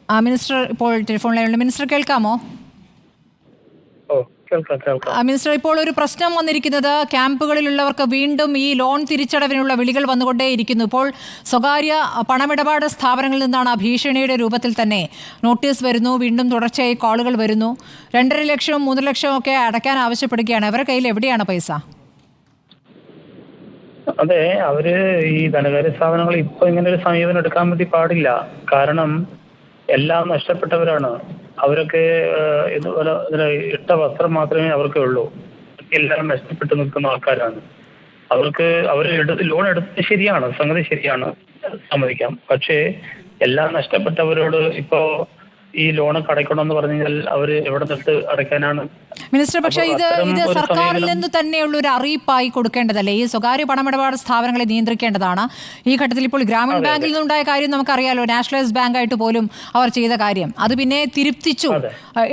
Minister ഇപ്പോൾ telephone ലൈനിലുണ്ട്. Minister കേൾക്കാമോ? Minister, ഇപ്പോൾ ഒരു പ്രശ്നം വന്നിരിക്കുന്നത് ക്യാമ്പുകളിലുള്ളവർക്ക് വീണ്ടും ഈ ലോൺ തിരിച്ചടവിനുള്ള വിളികൾ വന്നുകൊണ്ടേയിരിക്കുന്നു. ഇപ്പോൾ സ്വകാര്യ പണമിടപാട് സ്ഥാപനങ്ങളിൽ നിന്നാണ് ആ ഭീഷണിയുടെ രൂപത്തിൽ തന്നെ നോട്ടീസ് വരുന്നു, വീണ്ടും തുടർച്ചയായി കോളുകൾ വരുന്നു. 2.5 ലക്ഷവും 3 ലക്ഷവും ഒക്കെ അടയ്ക്കാൻ ആവശ്യപ്പെടുകയാണ്. അവരുടെ കയ്യിൽ എവിടെയാണ് പൈസ? അതെ, അവര് ഈ ധനകാര്യ സ്ഥാപനങ്ങൾ ഇപ്പൊ ഇങ്ങനെ ഒരു സമീപനം എടുക്കാൻ വേണ്ടി പാടില്ല. കാരണം എല്ലാം നഷ്ടപ്പെട്ടവരാണ്. അവരൊക്കെ ഇട്ട വസ്ത്രം മാത്രമേ അവർക്ക് ഉള്ളൂ. എല്ലാം നഷ്ടപ്പെട്ടു നിൽക്കുന്ന ആൾക്കാരാണ്. അവർ ലോൺ എടുത്തത് ശരിയാണ്, സംഗതി ശരിയാണ്, സമ്മതിക്കാം. പക്ഷേ എല്ലാം നഷ്ടപ്പെട്ടവരോട് ഇപ്പോ ഈ ലോൺ അടയ്ക്കണമെന്ന് പറഞ്ഞു കഴിഞ്ഞാൽ അവര് എവിടെ നിന്നിട്ട് അടയ്ക്കാനാണ്? മിനിസ്റ്റർ, പക്ഷേ ഇത് സർക്കാരിൽ നിന്ന് തന്നെയുള്ള ഒരു അറിയിപ്പായി കൊടുക്കേണ്ടതല്ലേ? ഈ സ്വകാര്യ പണമിടപാട് സ്ഥാപനങ്ങളെ നിയന്ത്രിക്കേണ്ടതാണ്. ഈ ഘട്ടത്തിൽ ഇപ്പോൾ ഗ്രാമീൺ ബാങ്കിൽ നിന്നുണ്ടായ കാര്യം നമുക്കറിയാലോ. നാഷണലൈസ്ഡ് ബാങ്കായിട്ട് പോലും അവർ ചെയ്ത കാര്യം അത് പിന്നെ തിരുത്തിച്ചു,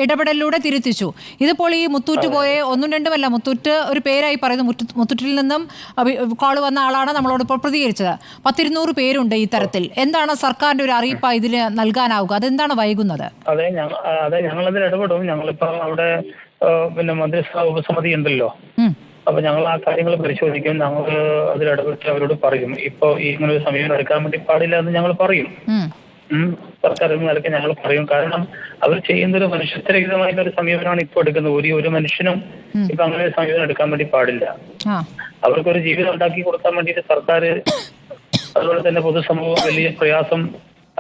ഇടപെടലിലൂടെ തിരുത്തിച്ചു. ഇതിപ്പോൾ ഈ മുത്തൂറ്റ് പോയ 1-2 മുത്തൂറ്റ് ഒരു പേരായി പറയുന്നു. മുത്തൂറ്റിൽ നിന്നും കോൾ വന്ന ആളാണ് നമ്മളോട് ഇപ്പോൾ പ്രതികരിച്ചത്. 100-200 പേരുണ്ട് ഈ തരത്തിൽ. എന്താണ് സർക്കാരിന്റെ ഒരു അറിയിപ്പായി ഇതിന് നൽകാനാവുക? അതെന്താണ് വൈകുന്നത്? അതെ, ഞങ്ങളതിൽ ഇടപെടും. ഞങ്ങളിപ്പോ അവിടെ മന്ത്രിസഭാ ഉപസമിതി ഉണ്ടല്ലോ, അപ്പൊ ഞങ്ങൾ ആ കാര്യങ്ങൾ പരിശോധിക്കും. ഞങ്ങൾ അതിൽ ഇടപെട്ട് അവരോട് പറയും, ഇപ്പൊ ഇങ്ങനെ ഒരു സമീപനം എടുക്കാൻ വേണ്ടി പാടില്ല എന്ന് ഞങ്ങൾ പറയും. സർക്കാർ എന്ന നിലയ്ക്ക് ഞങ്ങൾ പറയും. കാരണം അവർ ചെയ്യുന്നൊരു മനുഷ്യത്വരഹിതമായിട്ടുള്ള ഒരു സമീപനമാണ് ഇപ്പൊ എടുക്കുന്നത്. ഒരു മനുഷ്യനും ഇപ്പൊ അങ്ങനെ ഒരു സമീപനം എടുക്കാൻ വേണ്ടി പാടില്ല. അവർക്കൊരു ജീവിതം ഉണ്ടാക്കി കൊടുക്കാൻ വേണ്ടിയിട്ട് സർക്കാർ, അതുപോലെ തന്നെ പൊതുസമൂഹം വലിയ പ്രയാസം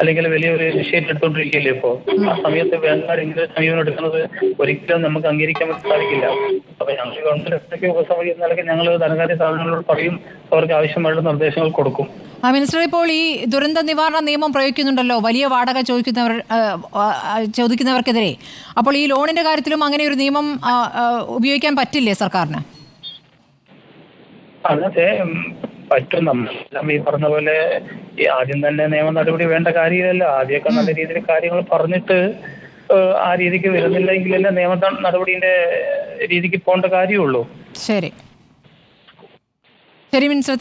അല്ലെങ്കിൽ വലിയൊരു വിഷയം എടുത്തോണ്ടിരിക്കില്ലേ ഇപ്പോ. ആ സമയത്ത് വേണ്ട ഇങ്ങനെ സമീപനം എടുക്കുന്നത് ഒരിക്കലും നമുക്ക് അംഗീകരിക്കാൻ വേണ്ടി സാധിക്കില്ല. അപ്പൊ ഞങ്ങൾ ഗവൺമെന്റ് ഉപസമിതി എന്ന നിലയ്ക്ക് ഞങ്ങൾ ധനകാര്യ സ്ഥാപനങ്ങളോട് പറയും, അവർക്ക് ആവശ്യമായിട്ടുള്ള നിർദ്ദേശങ്ങൾ കൊടുക്കും. മിനിസ്റ്റർ, ഇപ്പോൾ ഈ ദുരന്ത നിവാരണ നിയമം പ്രയോഗിക്കുന്നുണ്ടല്ലോ വലിയ വാടക ചോദിക്കുന്നവർക്കെതിരെ. അപ്പോൾ ഈ ലോണിന്റെ കാര്യത്തിലും അങ്ങനെ ഒരു നിയമം ഉപയോഗിക്കാൻ പറ്റില്ലേ സർക്കാരിന്? അതെ, പറ്റും. നമ്മളെല്ലാം ഈ പറഞ്ഞ പോലെ ആദ്യം തന്നെ നിയമ നടപടി വേണ്ട കാര്യമല്ല. ആദ്യമൊക്കെ നല്ല രീതിയിൽ കാര്യങ്ങൾ പറഞ്ഞിട്ട് ആ രീതിക്ക് വരുന്നില്ലെങ്കിലല്ലേ നിയമ നടപടിന്റെ രീതിക്ക് പോകേണ്ട കാര്യമുള്ളൂ. ശരി മിനിസ്റ്റർ,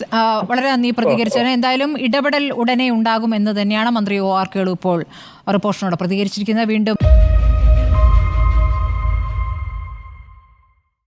വളരെ നന്ദി പ്രതികരിച്ചതിന്. എന്തായാലും ഇടപെടൽ ഉടനെ ഉണ്ടാകും എന്ന് തന്നെയാണ് മന്ത്രി OR കേളു ഇപ്പോൾ റിപ്പോർട്ടിനോട് പ്രതികരിച്ചിരിക്കുന്നത്. വീണ്ടും